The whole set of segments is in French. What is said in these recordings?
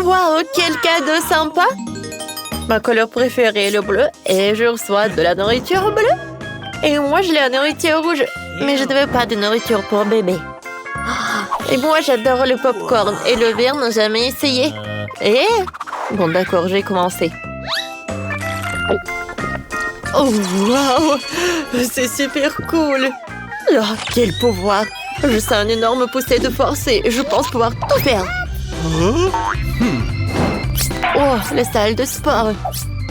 Waouh, quel cadeau sympa! Ma couleur préférée est le bleu et je reçois de la nourriture bleue. Et moi, je l'ai la nourriture rouge. Mais je ne veux pas de nourriture pour bébé. Et moi, j'adore le popcorn et le verre n'a jamais essayé. Et... Bon, d'accord, je vais commencer. Oh, waouh! C'est super cool! Oh, quel pouvoir! Je sens une énorme poussée de force et je pense pouvoir tout faire. Oh, la salle de sport.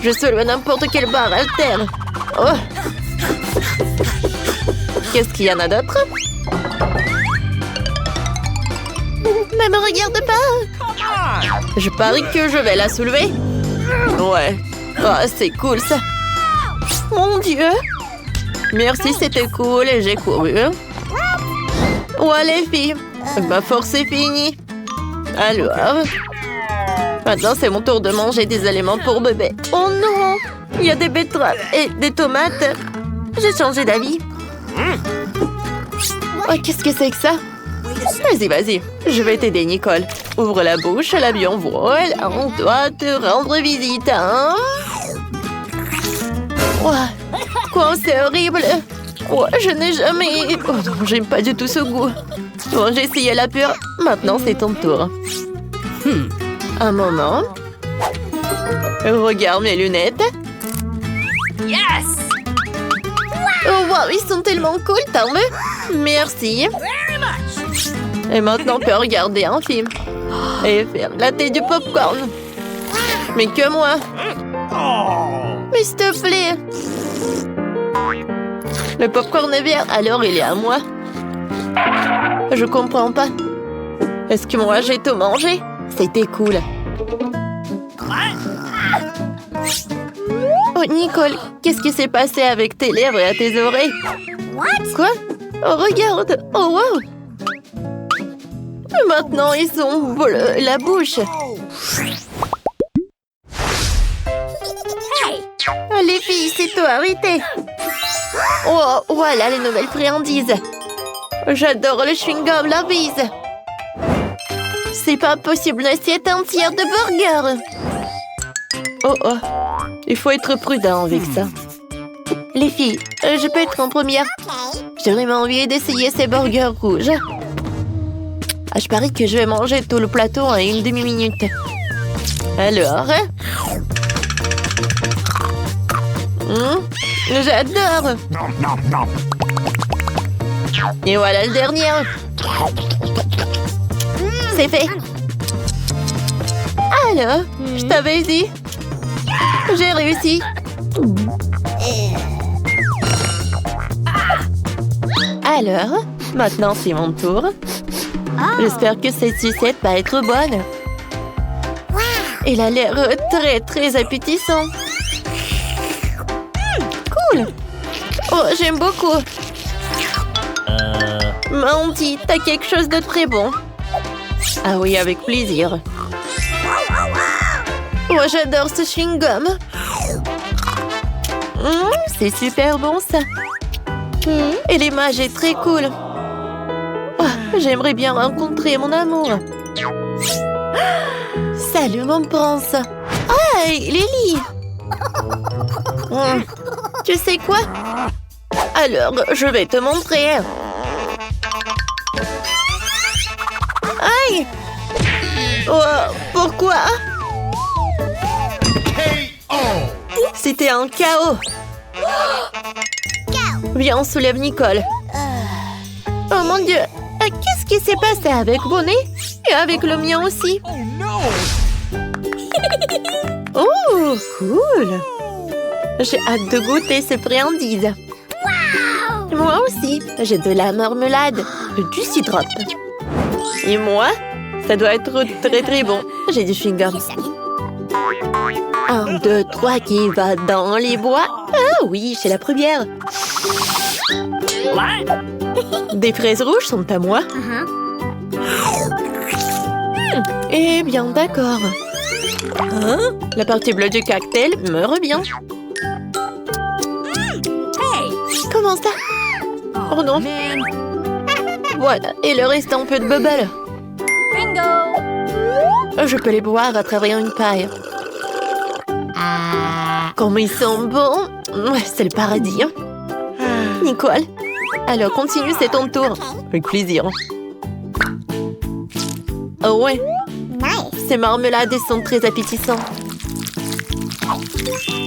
Je soulève n'importe quelle barre haltère. Oh! Qu'est-ce qu'il y en a d'autre? Ne me regarde pas! Je parie que je vais la soulever. Ouais. Oh, c'est cool ça. Mon Dieu! Merci, c'était cool et j'ai couru. Ouais, les filles, ma force est finie. Alors, maintenant c'est mon tour de manger des aliments pour bébé. Oh non! Il y a des betteraves et des tomates. J'ai changé d'avis. Oh, qu'est-ce que c'est que ça? Vas-y, vas-y. Je vais t'aider, Nicole. Ouvre la bouche, l'avion vole. On doit te rendre visite, hein? Ouais. Quoi, c'est horrible. Ouais, je n'ai jamais... Oh non, j'aime pas du tout ce goût. Bon, j'ai essayé la pure. Maintenant, c'est ton tour. Un moment. Regarde mes lunettes. Yes! Oh, wow, ils sont tellement cool, t'en veux? Merci. Very much! Et maintenant, on peut regarder un film. Et faire la tête du popcorn. Mais que moi. Mais s'il te plaît. Le popcorn est vert, alors il est à moi. Je comprends pas. Est-ce que moi, j'ai tout mangé? C'était cool. Oh, Nicole, qu'est-ce qui s'est passé avec tes lèvres et à tes oreilles? Quoi? Oh, regarde! Oh, wow! Maintenant, ils sont bleus, la bouche. Oh, les filles, c'est toi, arrêtez! Oh, voilà les nouvelles friandises. J'adore le chewing-gum, la bise. C'est pas possible, une assiette entière de burgers. Oh, oh. Il faut être prudent avec ça. Les filles, je peux être en première. J'ai vraiment envie d'essayer ces burgers rouges. Ah, je parie que je vais manger tout le plateau en une demi-minute. Alors... j'adore. Et voilà le dernier. C'est fait. Alors, je t'avais dit. J'ai réussi. Alors, maintenant c'est mon tour. J'espère que cette sucette va être bonne. Elle a l'air très très appétissant. Cool. Oh, j'aime beaucoup. Mandy, t'as quelque chose de très bon. Ah oui, avec plaisir. Oh, j'adore ce chewing-gum. C'est super bon, ça. Et l'image est très cool. Oh, j'aimerais bien rencontrer mon amour. Salut, mon prince. Hey, Lily. Tu sais quoi? Alors, je vais te montrer. Aïe! Oh, pourquoi? C'était un chaos. Viens, on soulève Nicole. Oh mon Dieu! Qu'est-ce qui s'est passé avec Bonnet? Et avec le mien aussi? Oh, cool! J'ai hâte de goûter ces friandises. Moi aussi, j'ai de la marmelade, du syrup. Et moi, ça doit être très très bon. J'ai du chewing-gum. 1, 2, 3, qui va dans les bois? Ah oui, c'est la première. Des fraises rouges sont à moi. Eh bien, d'accord. La partie bleue du cocktail me revient. Comment ça? Oh non. Voilà, et le reste un peu de bubble. Bingo! Je peux les boire à travers une paille. Comme ils sont bons. Ouais, c'est le paradis. Hein? Nicole. Alors, continue, c'est ton tour. Avec plaisir. Oh ouais. Ces marmelades sont très appétissantes.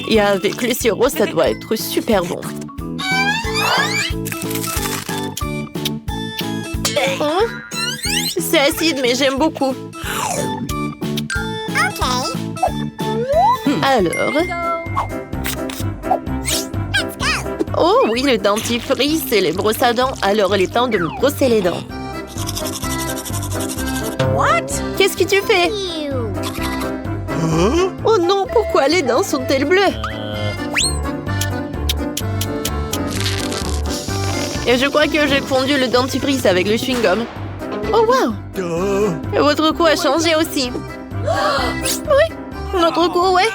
Et avec le sirop, ça doit être super bon. Oh, c'est acide, mais j'aime beaucoup. Alors... Oh oui, le dentifrice et les brosses à dents. Alors, il est temps de me brosser les dents. Qu'est-ce que tu fais? Oh non, pourquoi les dents sont-elles bleues? Et je crois que j'ai fondu le dentifrice avec le chewing-gum. Oh wow! Et votre goût a changé aussi. Oui, notre goût, ouais.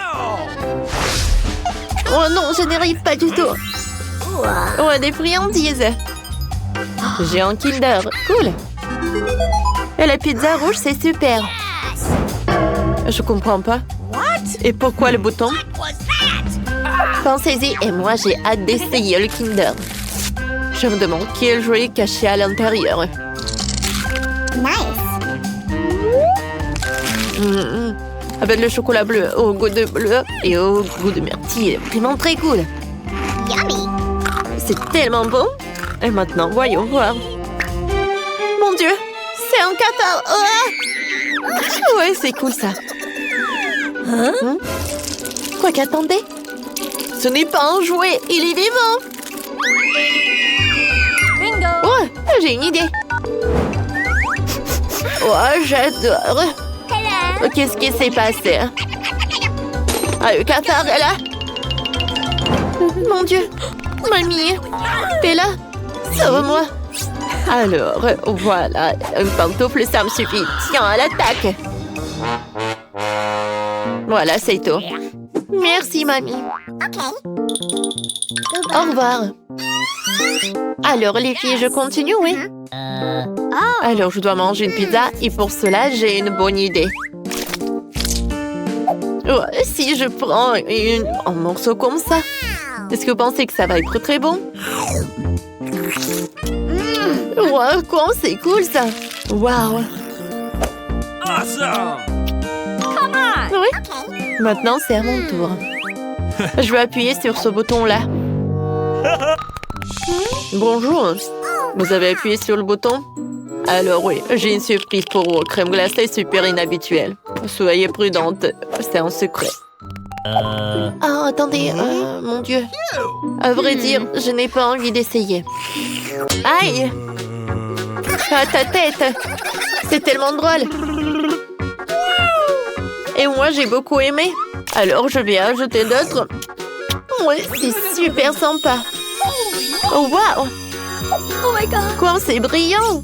Oh non, je n'y arrive pas du tout. Oh, des friandises. J'ai un Kinder. Cool. Et la pizza rouge, c'est super. Je comprends pas. Et pourquoi le bouton? Pensez-y, et moi, j'ai hâte d'essayer le Kinder. Je me demande quel jouet est caché à l'intérieur. Avec le chocolat bleu au goût de bleu et au goût de myrtille. Vraiment très cool. C'est tellement bon. Et maintenant, voyons voir. Mon Dieu, c'est un cafard. Oh! Ouais, c'est cool ça. Quoi qu'attendez? Ce n'est pas un jouet, il est vivant. Bingo! Oh, j'ai une idée. Oh, j'adore. Oh, qu'est-ce qui s'est passé? Ah, le cafard est là. Mon Dieu. Mamie, t'es là? Sauve-moi. Alors, voilà. Une pantoufle, ça me suffit. Tiens, à l'attaque. Voilà, c'est tout. Merci, mamie. Au revoir. Alors, les filles, je continue, oui? Alors, je dois manger une pizza et pour cela, j'ai une bonne idée. Oh, si je prends un morceau comme ça, est-ce que vous pensez que ça va être très bon? Wow, quoi, c'est cool ça! Wow! Awesome! Come on! Oui? Maintenant, c'est à mon tour. Je vais appuyer sur ce bouton-là. Bonjour. Vous avez appuyé sur le bouton? Alors oui, j'ai une surprise pour vous. Crème glacée super inhabituelle. Soyez prudente, c'est un secret. Ah, attendez, mon Dieu. À vrai dire, je n'ai pas envie d'essayer. Aïe! Ah, ta tête! C'est tellement drôle! Et moi, j'ai beaucoup aimé. Alors, je vais ajouter d'autres. Ouais, c'est super sympa. Oh, wow! Oh my god! Quoi, c'est brillant!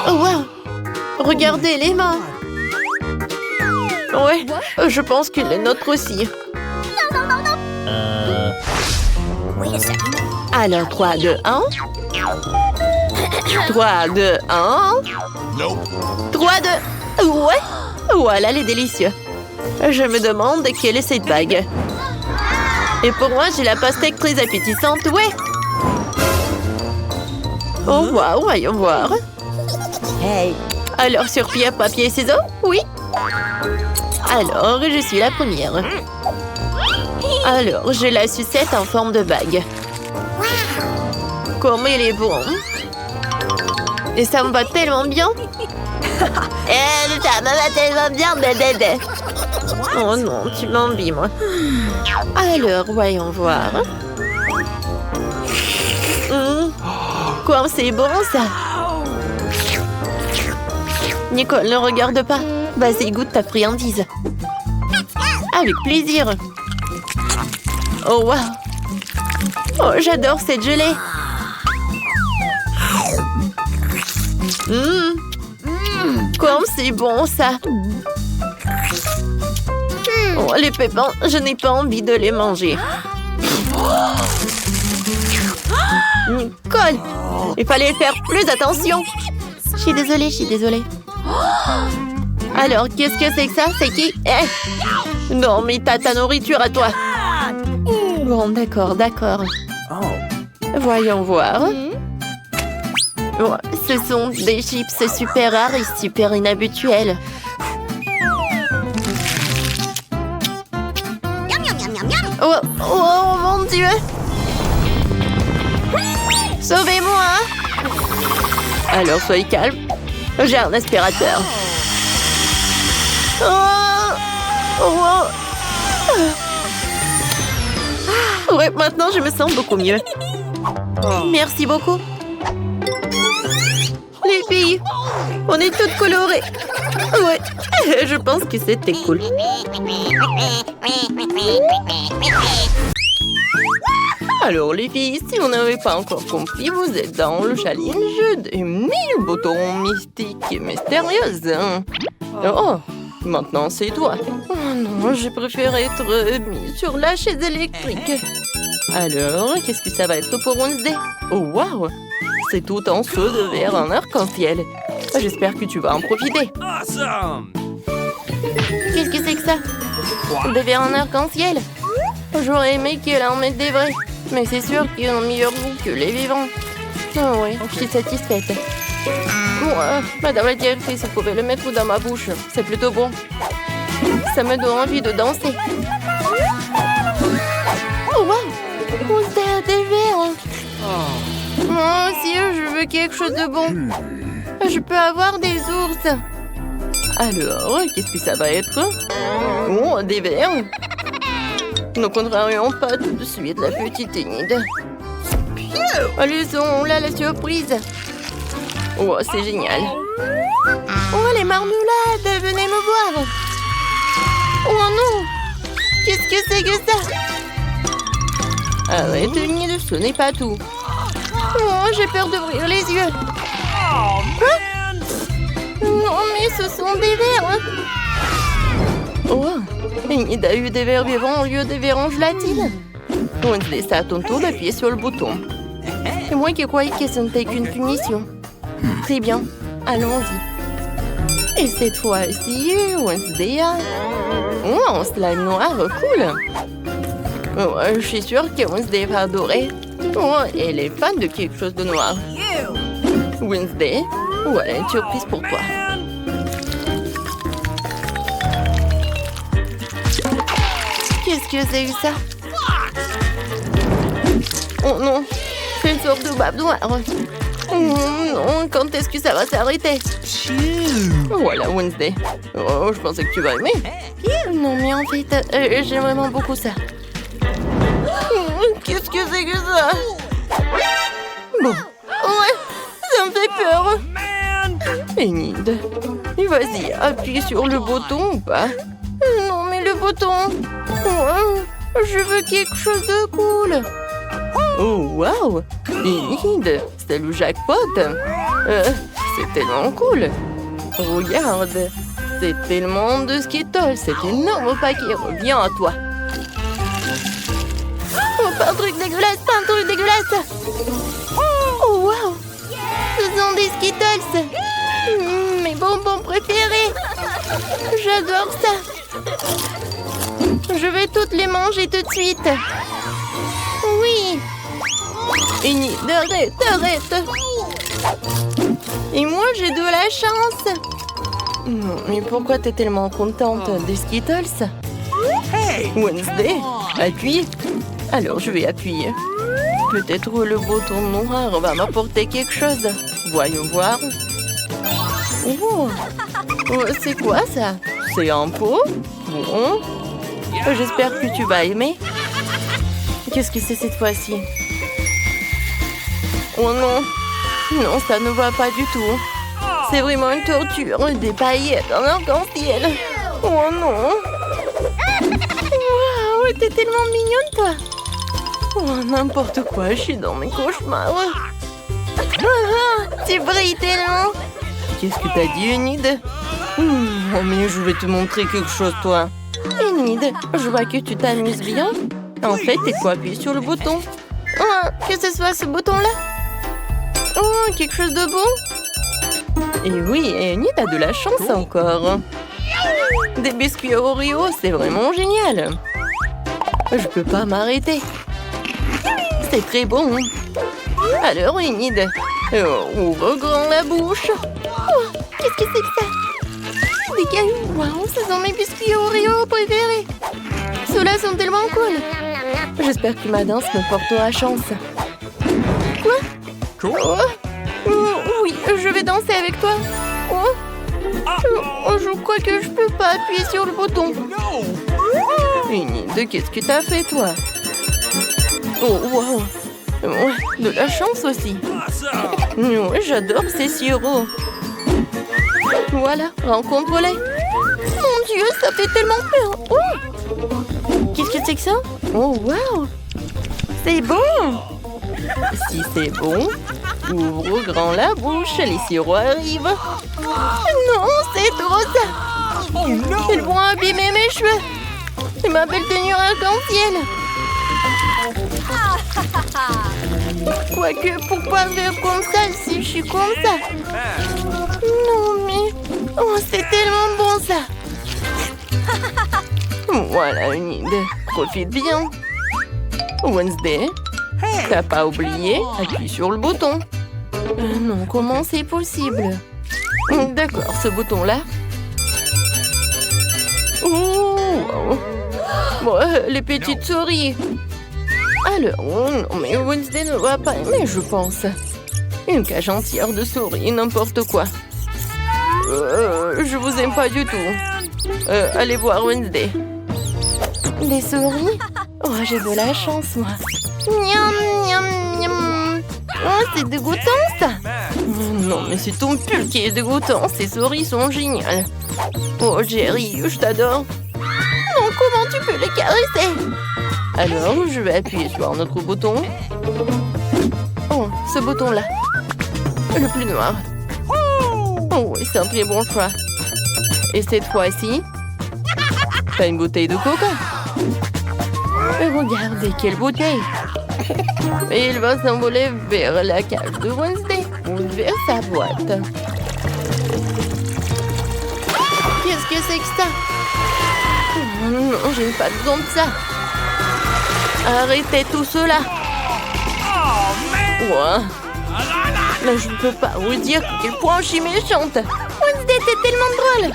Oh, wow! Regardez les mains! Ouais, je pense que les nôtres aussi. Wait a second. Alors, 3, 2, 1. 3, 2, 1. 3, 2... Ouais! Voilà les délicieux. Je me demande quelle est cette bague. Et pour moi, j'ai la pastèque très appétissante, ouais! Oh, waouh, voyons voir. Hey. Alors, sur pierre, papier, ciseaux? Oui. Alors, je suis la première. Alors, j'ai la sucette en forme de bague. Comme il est bon. Et ça me va tellement bien. Ça me va tellement bien, bébé. Oh non, tu m'envies, moi. Alors, voyons voir. Quoi, c'est bon, ça. Nicole, ne regarde pas. Vas-y, goûte ta friandise. Avec plaisir. Oh, wow. Oh, j'adore cette gelée. Comme c'est bon, ça. Oh, les pépins, je n'ai pas envie de les manger. Nicole, il fallait faire plus attention. Je suis désolée, Alors, qu'est-ce que c'est que ça? C'est qui? Eh! Non, mais t'as ta nourriture à toi. Bon, d'accord, d'accord. Voyons voir. Oh, ce sont des chips super rares et super inhabituels. Oh, oh mon Dieu! Sauvez-moi! Alors, soyez calme. J'ai un aspirateur. Oh! Oh! Ouais, maintenant, je me sens beaucoup mieux. Merci beaucoup. Les filles, on est toutes colorées. Ouais, je pense que c'était cool. Alors les filles, si vous n'avez pas encore compris, vous êtes dans le challenge des 1000 boutons mystiques et mystérieux. Oh, maintenant c'est toi. Oh non, j'ai préféré être mis sur la chaise électrique. Alors, qu'est-ce que ça va être pour Wednesday? Oh waouh, c'est tout en feu de verre en arc-en-ciel. J'espère que tu vas en profiter. Awesome! Qu'est-ce que c'est que ça? Des verres en arc-en-ciel? J'aurais aimé qu'elle en mette des vrais. Mais c'est sûr qu'ils ont meilleur goût que les vivants. Oh oui, je suis satisfaite. Bon, madame la directrice, vous pouvez le mettre dans ma bouche. C'est plutôt bon. Ça me donne envie de danser. Oh wow! On des verres. Moi aussi, je veux quelque chose de bon. Je peux avoir des ours. Alors, qu'est-ce que ça va être? Oh, des verres. Ne contrarions pas tout de suite la petite Enid. Allez-y, là la surprise. Oh, c'est génial. Oh, les marmelades, venez me voir. Oh non! Qu'est-ce que c'est que ça? Arrête, Enid, ce n'est pas tout. Oh, j'ai peur d'ouvrir les yeux. Hein? Non, mais ce sont des verres. Oh, Enid a eu des verres vivants au lieu des verres en gelatine. Wednesday, c'est à ton tour d'appuyer sur le bouton. C'est moi qui croyais que ce n'était qu'une punition. Très bien, allons-y. Et cette fois-ci, Wednesday a... Oh, un slime noir, cool. Oh, je suis sûre que Wednesday va adorer. Oh, elle est fan de quelque chose de noir. Wednesday, voilà une surprise pour toi. Qu'est-ce que c'est que ça? Oh non, c'est une sorte de babe noire. Oh non, quand est-ce que ça va s'arrêter? Voilà, Wednesday. Oh, je pensais que tu vas aimer. Non, mais en fait, j'aime vraiment beaucoup ça. Qu'est-ce que c'est que ça? Bon, ouais, ça me fait peur. Enid, vas-y, appuie sur le bouton ou pas? Non, mais le bouton... je veux quelque chose de cool. Oh, wow! Enid, c'est le jackpot. C'est tellement cool. Regarde, c'est tellement de Skittles. Cet énorme paquet revient à toi. Oh, pas un truc dégueulasse, pas un truc dégueulasse. Oh, wow! Ce sont des Skittles. Mes bonbons préférés. J'adore ça. Je vais toutes les manger tout de suite. Oui. Enid, arrête, arrête. Et moi, j'ai de la chance. Mais pourquoi t'es tellement contente des Skittles? Wednesday, appuie. Alors, je vais appuyer. Peut-être le bouton noir va m'apporter quelque chose. Voyons voir. Oh, c'est quoi ça? C'est un pot? Bon. J'espère que tu vas aimer. Qu'est-ce que c'est cette fois-ci? Oh non. Non, ça ne va pas du tout. C'est vraiment une torture. Des paillettes en arc-en-ciel. Oh non. Waouh, t'es tellement mignonne, toi. Oh, n'importe quoi, je suis dans mes cauchemars. Tu brilles tellement. Qu'est-ce que t'as dit, Enid? Oh, mais je vais te montrer quelque chose, toi. Enid, je vois que tu t'amuses bien. En fait, il faut appuyer sur le bouton. Oh, que ce soit ce bouton-là. Oh, quelque chose de bon. Et oui, Enid a de la chance encore. Des biscuits Oreo, c'est vraiment génial. Je peux pas m'arrêter. C'est très bon. Alors, Enid, ouvre grand la bouche. Oh, qu'est-ce que c'est que ça? Des cailloux. Waouh, ce sont mes biscuits Oreo préférés. Ceux-là sont tellement cool. J'espère que ma danse me portera chance. Quoi? Oh, oui, je vais danser avec toi. Je crois que je peux pas appuyer sur le bouton. Enid, qu'est-ce que t'as fait, toi? Oh, wow. Ouais, de la chance aussi. Ouais, j'adore ces sirops. Voilà, rencontre-les. Mon Dieu, ça fait tellement peur. Oh, qu'est-ce que c'est que ça? Oh, wow. C'est bon. Si c'est bon, ouvre grand la bouche, les sirops arrivent. Non, c'est trop ça. Ils vont abîmer mes cheveux. Et ma belle tenue arc-en-ciel. Quoique, pourquoi faire comme ça si je suis comme ça? Non, mais... Oh, c'est tellement bon, ça. Voilà, Enid. Profite bien. Wednesday, t'as pas oublié? Appuie sur le bouton. Non, comment c'est possible? D'accord, ce bouton-là. Oh, wow. Bon, les petites souris. Alors, non, mais Wednesday ne va pas aimer, je pense. Une cage entière de souris, n'importe quoi. Je vous aime pas du tout. Allez voir Wednesday. Des souris? Oh, j'ai de la chance, moi. Miam, miam, miam. Oh, c'est dégoûtant, ça. Non, mais c'est ton pull qui est dégoûtant. Ces souris sont géniales. Oh, Jerry, je t'adore. Non, comment tu peux les caresser? Alors, je vais appuyer sur notre bouton. Oh, ce bouton-là. Le plus noir. Oh, oui, c'est un très bon choix. Et cette fois-ci, t'as une bouteille de coca. Et regardez, quelle bouteille. Et il va s'envoler vers la cage de Wednesday ou vers sa boîte. Qu'est-ce que c'est que ça? Oh, non, je n'ai pas besoin de ça. Arrêtez tout cela. Ouais. Là, je ne peux pas vous dire à quel point je suis méchante. Wednesday, t'es tellement drôle.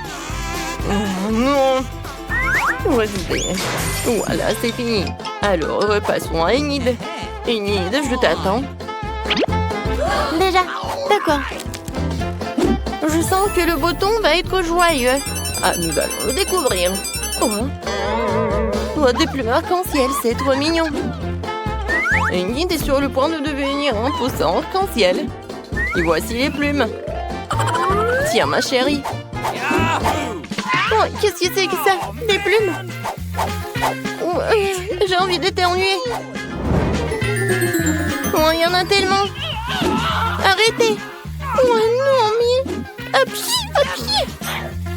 Oh, non. Wednesday. Voilà, c'est fini. Alors, repassons à Enid. Enid, je t'attends. Déjà, d'accord. Je sens que le bouton va être joyeux. Ah, nous allons le découvrir. Oh, des plumes arc-en-ciel, c'est trop mignon. Enid est sur le point de devenir un poussin arc-en-ciel. Et voici les plumes. Tiens, ma chérie. Oh, qu'est-ce que c'est que ça? Des plumes? Oh, j'ai envie d'éternuer. Oh, il y en a tellement. Arrêtez. Oh non, mais... À pied.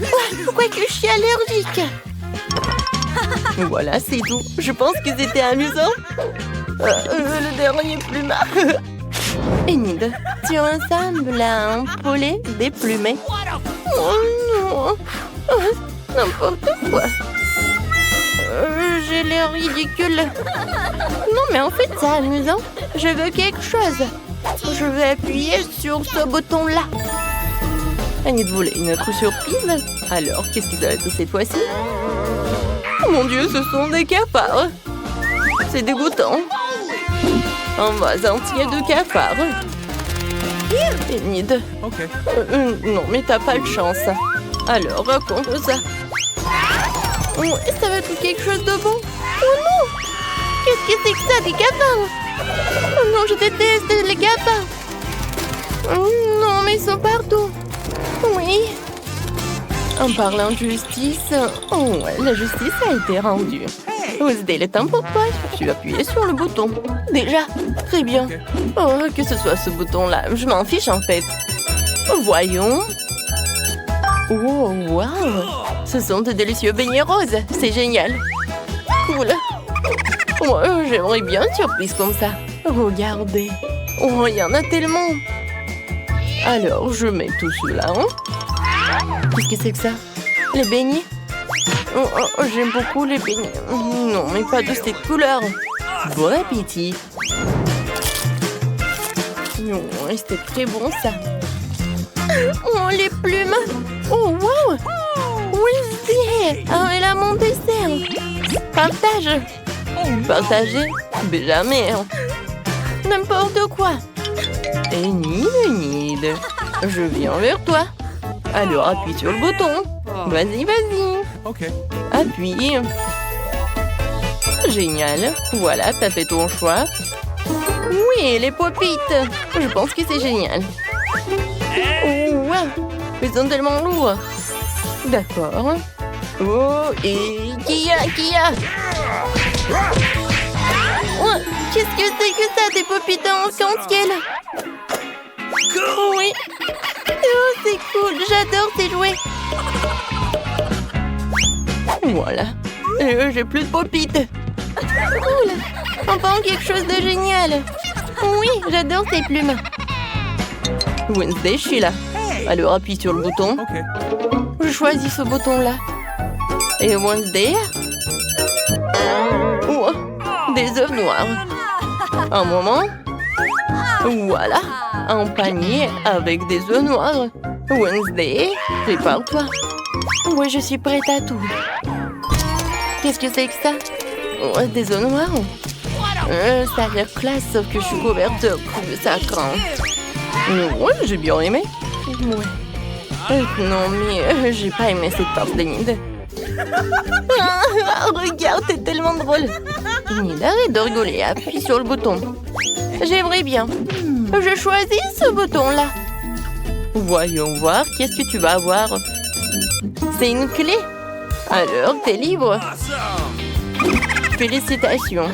Oh, pourquoi que je suis allergique? Voilà, c'est tout. Je pense que c'était amusant. Le dernier plumard. Enid, tu ressembles à un poulet déplumé. Oh non. Oh, n'importe quoi. J'ai l'air ridicule. Non, mais en fait, c'est amusant. Je veux quelque chose. Je vais appuyer sur ce bouton-là. Enid voulait une autre surprise. Alors, qu'est-ce que ça va être cette fois-ci? Oh mon Dieu, ce sont des cafards. C'est dégoûtant. Un vase entier de cafards. Enid. Non, mais t'as pas de chance. Alors, raconte ça. Oh, ça va être quelque chose de bon. Oh non! Qu'est-ce que c'est que ça, des cafards? Oh non, je déteste les cafards. Oh non, mais ils sont partout. Oui. En parlant de justice, oh, la justice a été rendue. Wednesday, le temps pour toi. Tu vas appuyer sur le bouton. Déjà, très bien. Oh, que ce soit ce bouton-là, je m'en fiche en fait. Voyons. Oh, wow. Ce sont de délicieux beignets roses. C'est génial. Cool. Oh, j'aimerais bien une surprise comme ça. Regardez. Oh, il y en a tellement. Alors, je mets tout cela. Qu'est-ce que c'est que ça? Les beignets? J'aime beaucoup les beignets. Non, mais pas de cette couleur. Bon appétit. C'était très bon, ça. Oh, les plumes. Oh, wow. Wednesday. Ah, elle a mon dessert. Partage. Partager? Mais jamais. N'importe quoi. Enid. Je viens vers toi. Alors, appuie sur le bouton. Vas-y, vas-y. Ok. Appuie. Génial. Voilà, t'as fait ton choix. Oui, les popites. Je pense que c'est génial. Oh, wow. Ils sont tellement lourds. D'accord. Oh, et qui a Oh, qu'est-ce que c'est que ça, des popites en arc-en-ciel? Oui. Oh, c'est cool. J'adore ces jouets. Voilà. J'ai plus de popites. Cool. Enfin, quelque chose de génial. Oui, j'adore ces plumes. Wednesday, je suis là. Alors, appuie sur le bouton. Ok. Je choisis ce bouton-là. Et Wednesday. Oh, des œufs noirs. Un moment. Voilà. Un panier avec des œufs noirs. Wednesday, prépare-toi. Oui, je suis prête à tout. Qu'est-ce que c'est que ça? Oh, des œufs noirs. Ça a l'air classe, sauf que je suis couverte de ça craint. Ouais, j'ai bien aimé. Ouais. Non, mais j'ai pas aimé cette part d'Enid. Regarde, t'es tellement drôle. Enid, arrête de rigoler, appuie sur le bouton. J'aimerais bien. Je choisis ce bouton-là. Voyons voir, qu'est-ce que tu vas avoir? C'est une clé. Alors, t'es libre. Félicitations.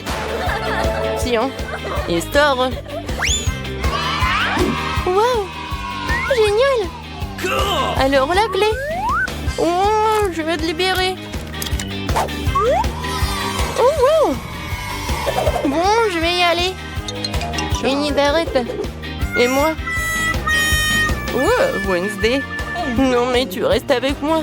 Tiens, et sort. Wow, génial. Alors, la clé. Oh, je vais te libérer. Oh, wow. Bon, je vais y aller. Enid, arrête. Et moi? Oh, Wednesday. Non, mais tu restes avec moi.